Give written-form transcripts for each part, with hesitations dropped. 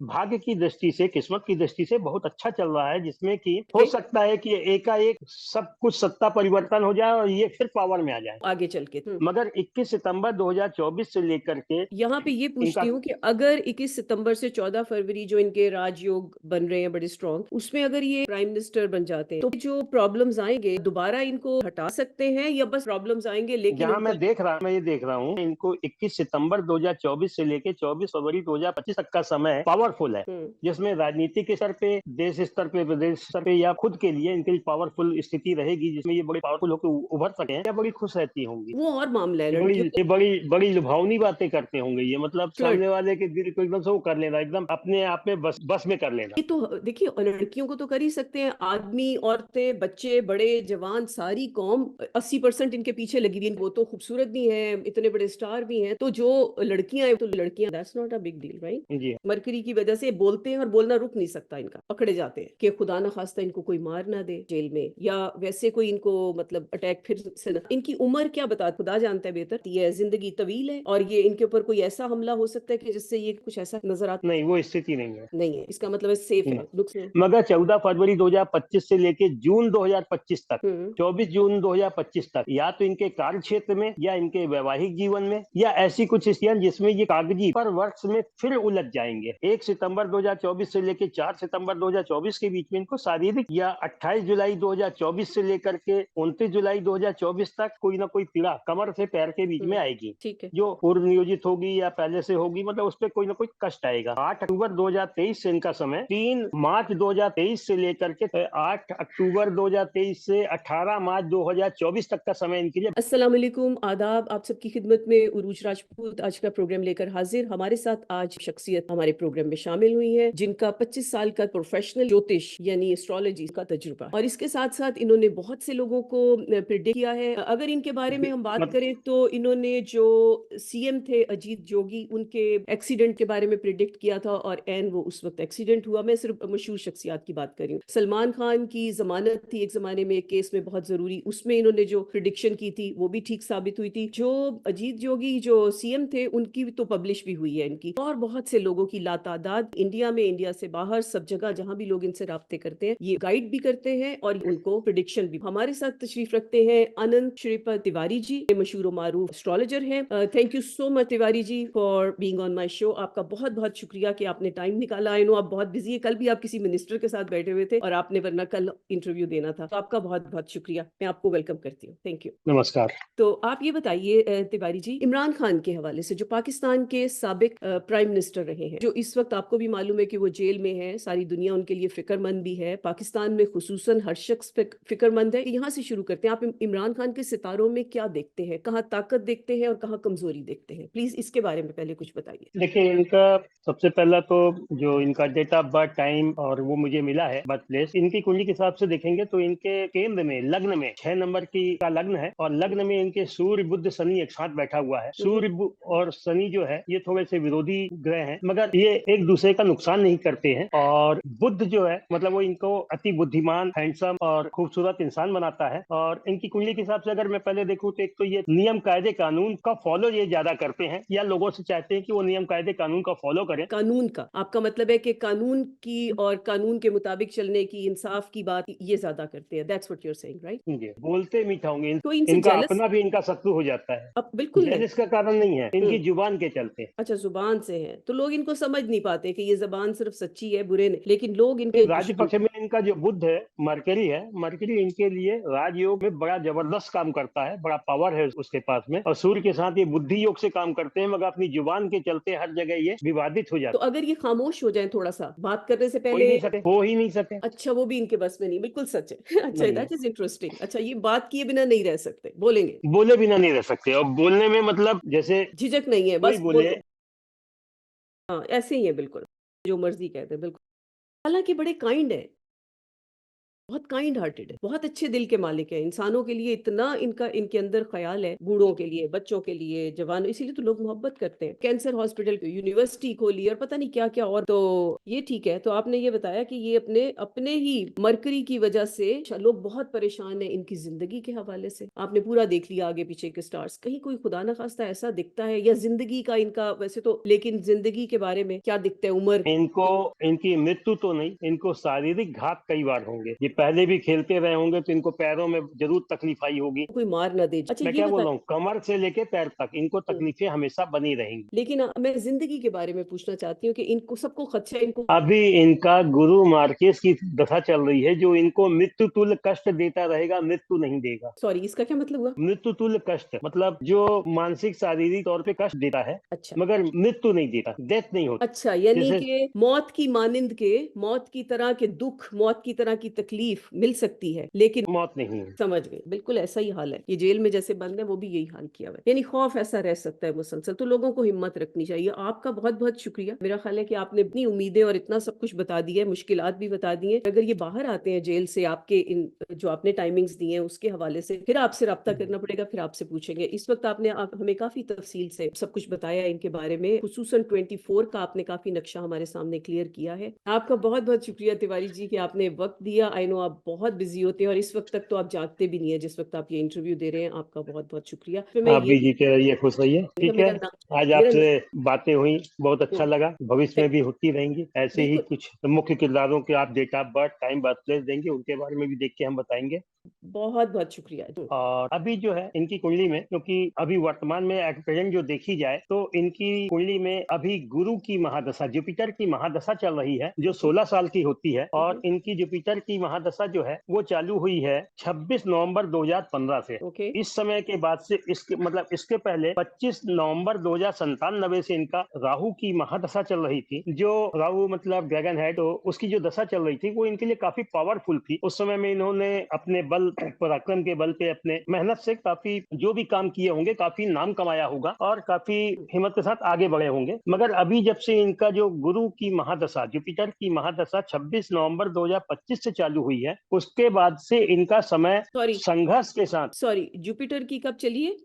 भाग्य की दृष्टि से, किस्मत की दृष्टि से बहुत अच्छा चल रहा है, जिसमें कि हो ओके, सकता है कि एकाएक सब कुछ सत्ता परिवर्तन हो जाए और ये फिर पावर में आ जाए। आगे चल के। मगर 21 सितंबर 2024 से लेकर के यहाँ पे ये इनका पूछती हूँ कि अगर 21 सितंबर से 14 फरवरी जो इनके राजयोग बन रहे हैं बड़े स्ट्रॉन्ग, उसमें अगर ये प्राइम मिनिस्टर बन जाते हैं, तो जो प्रॉब्लम्स आएंगे दोबारा इनको हटा सकते हैं या बस प्रॉब्लम्स आएंगे लेकिन जहां उनका। मैं ये देख रहा हूँ, इनको 21 सितंबर 2024 से लेके 24 फरवरी 2025 तक का समय पावरफुल है, हम्म। जिसमें राजनीतिक स्तर पे, देश स्तर पे, प्रदेश स्तर पे या खुद के लिए इनकी पावरफुल स्थिति रहेगी, जिसमें ये बड़ी पावरफुल होकर उभर सके हैं, या बड़ी खुश रहती होंगी। वो और मामला है, लड़कियों ये बड़ी बड़ी लुभावनी बातें करते होंगे, ये मतलब फ्लर्ट। सामने वाले के दिल को एकदम से वो कर लेना, एकदम अपने आप में बस में कर लेना। ये तो देखिए, लड़कियों को तो कर ही सकते हैं, आदमी, औरतें, बच्चे, बड़े, जवान, सारी कौम 80% इनके पीछे लगी हुई है। वो तो खूबसूरत भी हैं, इतने बड़े स्टार भी हैं, तो जो लड़कियां हैं तो लड़कियां, that's not a big deal, right? जी। मरकरी की वजह से बोलते हैं और बोलना रुक नहीं सकता इनका, पकड़े जाते हैं कि खुदा ना खास्ता इनको कोई मार ना दे जेल में, या वैसे कोई इनको मतलब अटैक फिर से ना। इनकी उम्र क्या बता, खुदा जानता है बेहतर, ये जिंदगी तवील है और ये इनके ऊपर कोई ऐसा हमला हो सकता है कि जिससे ये कुछ ऐसा नजर आता नहीं, वो स्थिति नहीं है। नहीं है। इसका मतलब है सेफ न- है, नुकसान। मगर 14 फरवरी 2025 से लेके जून 2025 तक, हम्म। 24 जून 2025 तक, या तो इनके कार्य क्षेत्र में या इनके वैवाहिक जीवन में या ऐसी कुछ स्थितियां जिसमें ये कागजी पर वर्ष में फिर उलझ जाएंगे। 1 सितंबर 2024 से लेके 4 सितंबर 2024 के बीच में इनको शारीरिक, या 28 जुलाई 2024 से लेकर के 29 जुलाई 2024 तक कोई ना कोई पीड़ा कमर से पैर के बीच में आएगी, ठीक है। जो पूर्व नियोजित होगी या पहले से होगी, मतलब उस पर कोई ना कोई कष्ट आएगा। 8 अक्टूबर 2023 से इनका समय, 3 मार्च 2023 से लेकर के 8 अक्टूबर 2023 से 18 मार्च 2024 तक का समय इनके लिए। अस्सलाम वालेकुम, आदाब, आप सबकी खिदमत में उरूज राजपूत आज का प्रोग्राम लेकर हाजिर। हमारे साथ आज शख्सियत हमारे प्रोग्राम में शामिल हुई है जिनका 25 साल का प्रोफेशनल ज्योतिष यानी एस्ट्रोलॉजी का तजुर्बा, और इसके साथ साथ इन्होंने बहुत से लोगों को प्रिडिक्ट किया है। अगर इनके बारे में हम बात मत, करें तो इन्होंने जो सीएम थे अजीत जोगी, उनके एक्सीडेंट के बारे में प्रिडिक्ट किया था और एन वो उस वक्त एक्सीडेंट हुआ। मैं सिर्फ मशहूर शख्सियात की बात कर रही हूँ। सलमान खान की जमानत थी एक जमाने में, एक केस में बहुत जरूरी, उसमें इन्होंने जो प्रिडिक्शन की थी वो भी ठीक साबित हुई थी। जो अजीत जोगी जो सीएम थे उनकी भी तो पब्लिश भी हुई है इनकी, और बहुत से लोगों की लातादाद, इंडिया में, इंडिया से बाहर, सब जगह जहां भी लोग इनसे राब्ते करते हैं ये गाइड भी करते हैं और उनको प्रिडिक्शन भी। हमारे साथ तशरीफ रखते हैं अनंत श्रीपद तिवारी जी, मशहूर मारूफ एस्ट्रोलॉजर हैं। Thank you so much Tiwari ji for being on my show. आपका बहुत बहुत शुक्रिया कि आपने टाइम निकाला। आई नो आप बहुत बिजी है, कल भी आप किसी मिनिस्टर के साथ बैठे हुए थे और आपने वरना कल इंटरव्यू देना था, तो आपका बहुत बहुत शुक्रिया। मैं आपको वेलकम करती हूँ, थैंक यू। नमस्कार। तो आप ये बताइए तिवारी जी, इमरान खान के हवाले से, जो पाकिस्तान के साबिक प्राइम मिनिस्टर रहे हैं, जो इस वक्त आपको भी मालूम है कि वो जेल में है, सारी दुनिया उनके लिए फिक्रमंद भी है, पाकिस्तान में खुसूसन हर शख्स फिक्रमंद है। यहाँ से शुरू करते हैं, आप इमरान खान के सितारों में क्या देखते हैं, कहाँ ताकत देखते हैं और कहाँ कमजोरी देखते हैं? प्लीज इसके बारे में पहले कुछ बताइए। देखिए, इनका सबसे पहला तो जो इनका डेट ऑफ बर्थ, टाइम और वो मुझे मिला है, बर्थ प्लेस, इनकी कुंडली के हिसाब से देखेंगे तो इनके केंद्र में, लग्न में 6 नंबर की का लग्न है, और लग्न में इनके सूर्य बुध शनि एक साथ बैठा हुआ है। और शनि जो है ये थोड़े से विरोधी ग्रह हैं, मगर ये एक दूसरे का नुकसान नहीं करते हैं। और बुध जो है मतलब वो इनको अति बुद्धिमान, हैंडसम और खूबसूरत इंसान बनाता है। और इनकी कुंडली के हिसाब से अगर मैं पहले देखूं तो एक तो ये नियम कायदे कानून का फॉलो ये ज्यादा करते हैं, या लोगों से चाहते हैं कि वो नियम कायदे कानून का फॉलो करें। कानून का आपका मतलब है कि कानून की और कानून के मुताबिक चलने की, इंसाफ की बात ये ज्यादा करते हैं, that's what you are saying, right? जी, बोलते मीठा होंगे, तो इनसे इनका जेलस? अपना भी इनका शत्रु हो जाता है। अब बिल्कुल है। जेलिस का कारण नहीं है, इनकी हम्म। जुबान के चलते। अच्छा, जुबान से है तो लोग इनको समझ नहीं पाते कि ये जबान सिर्फ सच्ची है, बुरे ने, लेकिन लोग इनके राज्य दुश्मन। पक्ष में इनका जो बुध है, मरकरी है, मरकरी इनके लिए राजयोग में बड़ा जबरदस्त काम करता है, बड़ा पावर है उसके पास में। और सूर्य के साथ ये बुद्धि योग से काम करते हैं, मगर अपनी जुबान के चलते हर जगह ये विवादित हो तो जाते अगर ये खामोश हो जाए थोड़ा सा बात करने से हो ही पहले। नहीं सके, हो ही नहीं सके। अच्छा, वो भी इनके बस में नहीं, बिल्कुल सच है। अच्छा, नहीं, दैट इज इंटरेस्टिंग। अच्छा, ये बात किए बिना नहीं रह सकते, बोलेंगे? बोले बिना नहीं रह सकते, और बोलने में मतलब जैसे झिझक नहीं है, कोई बस बोल बोले। दो। हाँ, ऐसे ही है बिल्कुल, जो मर्जी कहते हैं, बिल्कुल। हालांकि बड़े काइंड है। बहुत काइंड हार्टेड है, बहुत अच्छे दिल के मालिक है, इंसानों के लिए इतना इनका इनके अंदर ख्याल है, बूढ़ों के लिए, बच्चों के लिए, जवानों, इसीलिए तो लोग मोहब्बत करते हैं। कैंसर हॉस्पिटल, यूनिवर्सिटी खोली और पता नहीं क्या क्या, और तो ये ठीक है। तो आपने ये बताया कि ये अपने अपने ही मरकरी की वजह से लोग बहुत परेशान है इनकी जिंदगी के हवाले से। आपने पूरा देख लिया आगे पीछे के स्टार्स, कहीं कोई खुदा ना खास्ता ऐसा दिखता है या जिंदगी का इनका वैसे तो, लेकिन जिंदगी के बारे में क्या दिखता है? उम्र इनको, इनकी मृत्यु तो नहीं, इनको शारीरिक घात कई बार होंगे। ये पहले भी खेलते रहे होंगे तो इनको पैरों में जरूर तकलीफ आई होगी। कोई मार ना दे। अच्छा मैं ये क्या बोल बता। रहा हूँ, कमर से लेके पैर तक इनको तकलीफें हमेशा बनी रहेंगी। लेकिन मैं जिंदगी के बारे में पूछना चाहती हूँ कि इनको सबको खदशा, इनको अभी इनका गुरु मार्केस की दशा चल रही है जो इनको मृत्यु तुल्य कष्ट देता रहेगा, मृत्यु नहीं देगा। सॉरी, इसका क्या मतलब हुआ? मृत्यु तुल्य कष्ट मतलब जो मानसिक शारीरिक तौर पे कष्ट देता है, अच्छा मगर मृत्यु नहीं देता, डेथ नहीं होती। अच्छा, यानी जैसे कि मौत की मानिंद के, मौत की तरह के दुख, मौत की तरह की तकलीफ मिल सकती है, लेकिन मौत नहीं है। समझ गए, बिल्कुल ऐसा ही हाल है। ये जेल में जैसे बंद है वो भी यही हाल किया हुआ है, यानी खौफ ऐसा रह सकता है मुसलसल। तो लोगों को हिम्मत रखनी चाहिए। आपका बहुत बहुत शुक्रिया। मेरा ख्याल है कि आपने इतनी उम्मीदें और इतना सब कुछ बता दिया है, मुश्किलात भी बता दी हैं। अगर ये बाहर आते हैं जेल से, आपके इन जो आपने टाइमिंग्स दिए हैं उसके हवाले से, फिर आपसे रब्ता करना पड़ेगा, फिर आपसे पूछेंगे। इस वक्त आपने हमें काफी तफसील से सब कुछ बताया इनके बारे में, खुसूसन 24 का आपने काफी नक्शा हमारे सामने क्लियर किया है। आपका बहुत बहुत शुक्रिया तिवारी जी कि आपने वक्त दिया। आई नो आप बहुत बिजी होते हैं और इस वक्त तक तो आप जागते भी नहीं है जिस वक्त आप ये इंटरव्यू दे रहे हैं। आपका बहुत बहुत शुक्रिया। फिर मैं आप ये भी जीते रहिए, खुश रहिए। ठीक है, मेरा नाम, आज मेरा आपसे बातें हुई, बहुत अच्छा नाम, लगा। भविष्य में भी होती रहेंगी ऐसे ही। बिल्कुल। कुछ मुख्य किरदारों के आप date of birth, time, birth place देंगे, उनके बारे में भी देख के हम बताएंगे। बहुत बहुत शुक्रिया। और अभी जो है इनकी कुंडली में, क्योंकि अभी वर्तमान में एट प्रेजेंट जो देखी जाए तो इनकी कुंडली में अभी गुरु की महादशा, जुपिटर की महादशा चल रही है जो 16 साल की होती है। और इनकी जुपिटर की महादशा जो है वो चालू हुई है 26 नवंबर 2015 से। ओके। इस समय के बाद से इसके मतलब इसके पहले 25 नवंबर 2097 से इनका राहु की महादशा चल रही थी। जो राहु मतलब ड्रैगन है, तो उसकी जो दशा चल रही थी वो इनके लिए काफी पावरफुल थी। उस समय में इन्होंने अपने बल, पराक्रम के बल पे, अपने मेहनत से काफी जो भी काम किए होंगे, काफी नाम कमाया होगा और काफी हिम्मत के साथ आगे बढ़े होंगे। मगर अभी जब से इनका जो गुरु की महादशा, जुपिटर की महादशा 26 नवंबर 2025 से चालू हुई है, उसके बाद से इनका समय सॉरी संघर्ष के साथ। सॉरी, जुपिटर की कब चलिए?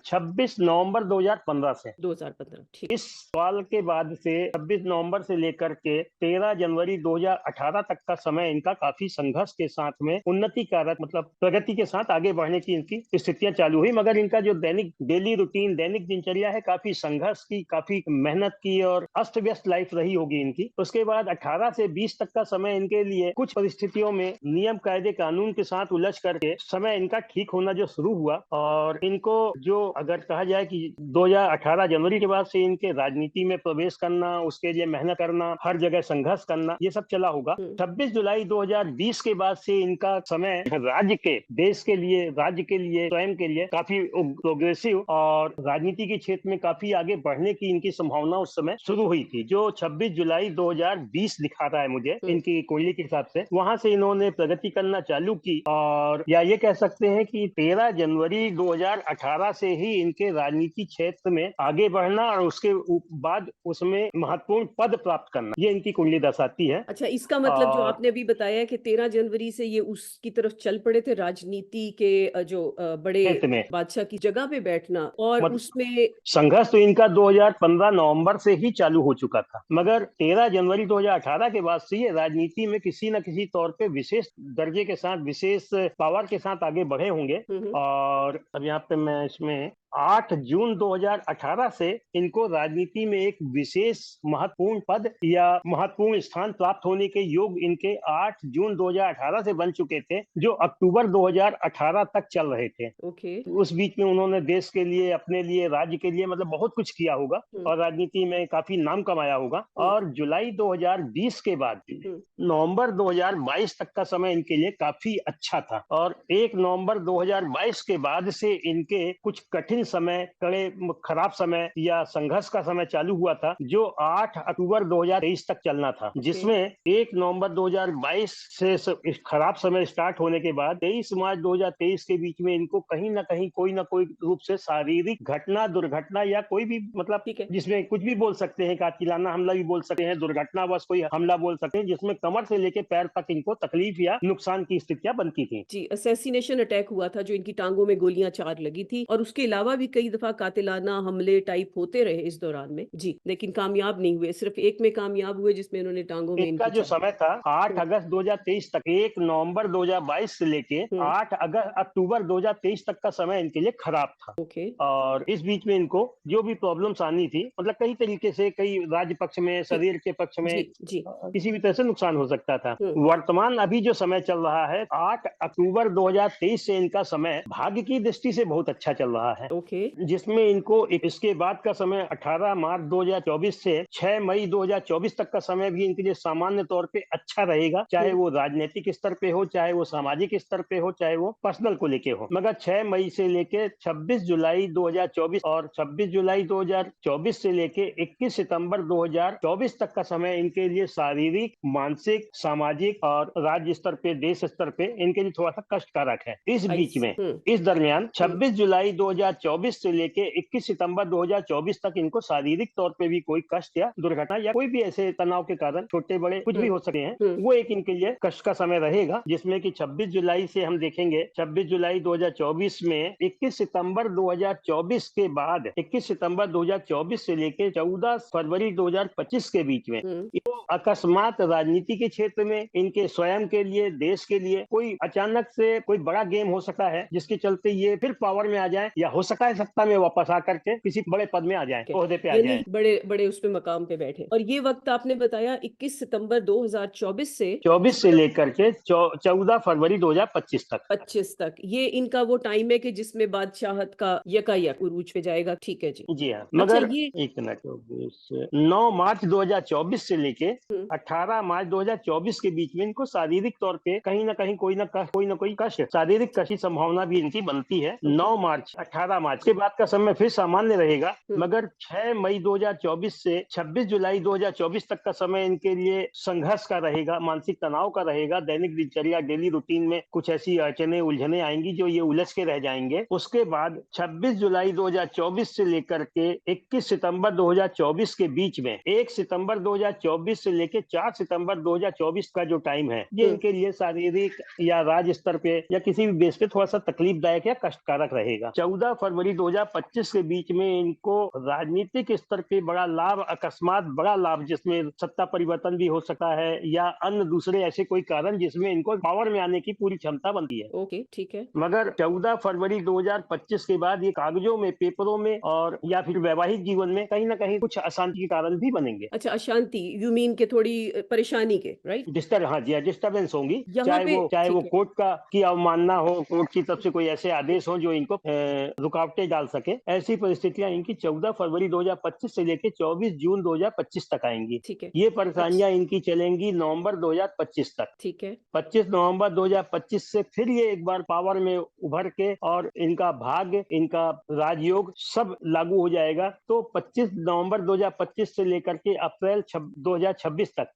26 नवंबर 2015 से। 2015, ठीक। इस साल के बाद से 26 नवंबर से लेकर के 13 जनवरी 2018 तक का समय इनका काफी संघर्ष के साथ में उन्नति कारक मतलब प्रगति के साथ आगे बढ़ने की इनकी स्थितियां चालू हुई। मगर इनका जो दैनिक डेली रूटीन, दैनिक दिनचर्या है, काफी संघर्ष की, काफी मेहनत की और अस्त व्यस्त लाइफ रही होगी इनकी। उसके बाद 18 से 20 तक का समय इनके लिए कुछ परिस्थितियों में नियम, कायदे, कानून के साथ उलझ करके समय इनका ठीक होना जो शुरू हुआ। और इनको जो अगर कहा जाए कि 2018 जनवरी के बाद से इनके राजनीति में प्रवेश करना, उसके लिए मेहनत करना, हर जगह संघर्ष करना, ये सब चला होगा। 26 जुलाई 2020 के बाद से इनका समय राज्य के, देश के लिए, राज्य के लिए, स्वयं के लिए काफी प्रोग्रेसिव और राजनीति के क्षेत्र में काफी आगे बढ़ने की इनकी संभावना उस समय शुरू हुई थी। जो 26 जुलाई 2020 दिखा रहा है मुझे इनकी कुंडली के हिसाब से, वहां से इन्होंने प्रगति करना चालू की। और या ये कह सकते हैं कि 13 जनवरी 2018 से ही इनके राजनीति क्षेत्र में आगे बढ़ना और उसके बाद उसमें महत्वपूर्ण पद प्राप्त करना, ये इनकी कुंडली दर्शाती है। अच्छा, इसका मतलब जो और आपने अभी बताया कि 13 जनवरी से ये उसकी तरफ चल पड़े थे, राजनीति के जो बड़े क्षेत्र में बादशाह की जगह पे बैठना, और मत उसमें संघर्ष तो इनका 2015 नवंबर से ही चालू हो चुका था। मगर 13 जनवरी 2018 के बाद से ये राजनीति में किसी न किसी तौर पे विशेष दर्जे के साथ, विशेष पावर के साथ आगे बढ़े होंगे। और अब यहाँ पे मैं इसमें 8 जून 2018 से इनको राजनीति में एक विशेष महत्वपूर्ण पद या महत्वपूर्ण स्थान प्राप्त होने के योग इनके 8 जून 2018 से बन चुके थे, जो अक्टूबर 2018 तक चल रहे थे। ओके। उस बीच में उन्होंने देश के लिए, अपने लिए, राज्य के लिए मतलब बहुत कुछ किया होगा और राजनीति में काफी नाम कमाया होगा। और जुलाई 2020 के बाद नवंबर 2022 तक का समय इनके लिए काफी अच्छा था। और 1 नवंबर 2022 के बाद से इनके कुछ कठिन कठिन समय, खराब समय या संघर्ष का समय चालू हुआ था, जो 8 अक्टूबर 2023 तक चलना था, जिसमें 1 नवंबर 2022 से इस खराब समय स्टार्ट होने के बाद 23 मार्च 2023 के बीच में इनको कहीं ना कहीं कोई ना कोई रूप से शारीरिक घटना, दुर्घटना या कोई भी मतलब ठीक है। जिसमें कुछ भी बोल सकते हैं, कातिलाना हमला भी बोल सकते हैं, दुर्घटनावश कोई हमला बोल सकते हैं, जिसमें कमर से लेके पैर तक इनको तकलीफ या नुकसान की स्थितियां बनती थी। जी, असैसिनेशन अटैक हुआ था जो इनकी टांगों में गोलियां 4 लगी थी और उसके अलावा भी कई दफा कातिलाना हमले टाइप होते रहे इस दौरान में। जी, लेकिन कामयाब नहीं हुए, सिर्फ एक में कामयाब हुए जिसमें इन्होंने टांगों में इनका इनकी जो 4। समय था 8 हम्म, अगस्त 2023 तक, 1 नवंबर 2022 से लेके हम्म, 8 अगस्त अक्टूबर 2023 तक का समय इनके लिए खराब था। ओके। और इस बीच में इनको जो भी प्रॉब्लम्स आनी थी, मतलब कई तरीके से, कई राज्य पक्ष में, जी, शरीर के पक्ष में जी, जी। किसी भी तरह से नुकसान हो सकता था। हम्म, वर्तमान अभी जो समय चल रहा है 8 अक्टूबर 2023 से इनका समय भाग्य की दृष्टि से बहुत अच्छा चल रहा है, ओके। जिसमें इनको इसके बाद का समय 18 मार्च 2024 से 6 मई 2024 तक का समय भी इनके लिए सामान्य तौर पे अच्छा रहेगा, चाहे हम्म, वो राजनीतिक स्तर पे हो, चाहे वो सामाजिक स्तर पे हो, चाहे वो पर्सनल को लेके हो। मगर 6 मई से लेके 26 जुलाई 2024 और 26 जुलाई 2024 से लेके 21 सितंबर 2024 तक का समय इनके लिए शारीरिक, मानसिक, सामाजिक और राज्य स्तर पे, देश स्तर पे इनके लिए थोड़ा सा कष्टकारक है। इस बीच आइस। में इस दरमियान हम्म, 26 जुलाई 2024 से लेके 21 सितंबर 2024 तक इनको शारीरिक तौर पे भी कोई कष्ट या दुर्घटना या कोई भी ऐसे तनाव के कारण, छोटे बड़े कुछ भी हम्म, हो सकते हैं, हम्म, वो एक इनके लिए कष्ट का समय रहेगा, जिसमें कि 26 जुलाई से हम देखेंगे, 26 जुलाई 2024 में 21 सितंबर 2024 के बाद 21 सितंबर 2024 से लेके 14 फरवरी 2025 के बीच में हम्म, अकस्मात राजनीति के क्षेत्र में इनके स्वयं के लिए, देश के लिए कोई अचानक से कोई बड़ा गेम हो सकता है, जिसके चलते ये फिर पावर में आ जाए, या हो सकता है सत्ता में वापस आकर के किसी बड़े पद में आ जाए, ठीक ओहदे पे है। आ यानी जाए। बड़े बड़े उसमें मकाम पे बैठे और ये वक्त आपने बताया 21 सितंबर 2024 से 24 से लेकर के 14 फरवरी 2025 तक। 25 तक, ये इनका वो टाइम है कि जिसमें बादशाहत का यकायक उरूज पे जाएगा। ठीक है जी। जी हाँ, अच्छा मगर ये। एक मिनट, 9 मार्च 2024 से लेके हम्म, 18 मार्च 2024 के बीच में इनको शारीरिक तौर पे कहीं ना कहीं कोई ना कोई कष्ट, शारीरिक कष्ट की संभावना भी इनकी बनती है। ओके। 9 मार्च 18 मार्च के बाद का समय फिर सामान्य रहेगा, हम्म, मगर 6 मई 2024 से 26 जुलाई 2024 तक का समय इनके लिए संघर्ष का रहेगा, मानसिक तनाव का रहेगा। दैनिक दिनचर्या, डेली रूटीन में कुछ ऐसी अड़चने, उलझने आएंगी जो ये उलझ के रह जाएंगे। उसके बाद 26 जुलाई 2024 से लेकर के 21 सितंबर 2024 के बीच में, 1 सितंबर 2024 से लेकर 4 सितंबर 2024 का जो टाइम है, ये हम्म, इनके लिए शारीरिक या राज्य स्तर पे या किसी भी बेस पे थोड़ा सा तकलीफदायक या कष्टकारक रहेगा। 14 फरवरी 2025 के बीच में इनको राजनीतिक स्तर पे बड़ा लाभ, अकस्मात बड़ा लाभ, जिसमें सत्ता परिवर्तन भी हो सकता है या अन्य दूसरे ऐसे कोई कारण जिसमें इनको पावर में आने की पूरी क्षमता बनती है। ओके। ठीक है। मगर 14 फरवरी 2025 के बाद ये कागजों में, पेपरों में और या फिर वैवाहिक जीवन में कहीं ना कहीं कुछ अशांति के कारण भी बनेंगे। अच्छा, अशांति यू मीन के थोड़ी परेशानी के, राइट? हाँ जी, डिस्टर्बेंस होंगी, यहाँ चाहे पे वो ठीक है। कोर्ट का की अवमानना हो, कोर्ट की तरफ से कोई ऐसे आदेश हो जो इनको रुकावटें डाल सके। ऐसी परिस्थितियां इनकी 14 फरवरी 2025 से लेकर 24 जून 2025 तक आएंगी। ठीक है। ये अच्छा। परेशानियां इनकी चलेंगी नवंबर 2025 तक। ठीक है। 25 नवंबर 2025 से फिर ये एक बार पावर में उभर के और इनका भाग्य, इनका राजयोग सब लागू हो जाएगा। तो 25 नवंबर 2025 से लेकर के अप्रैल 2026 तक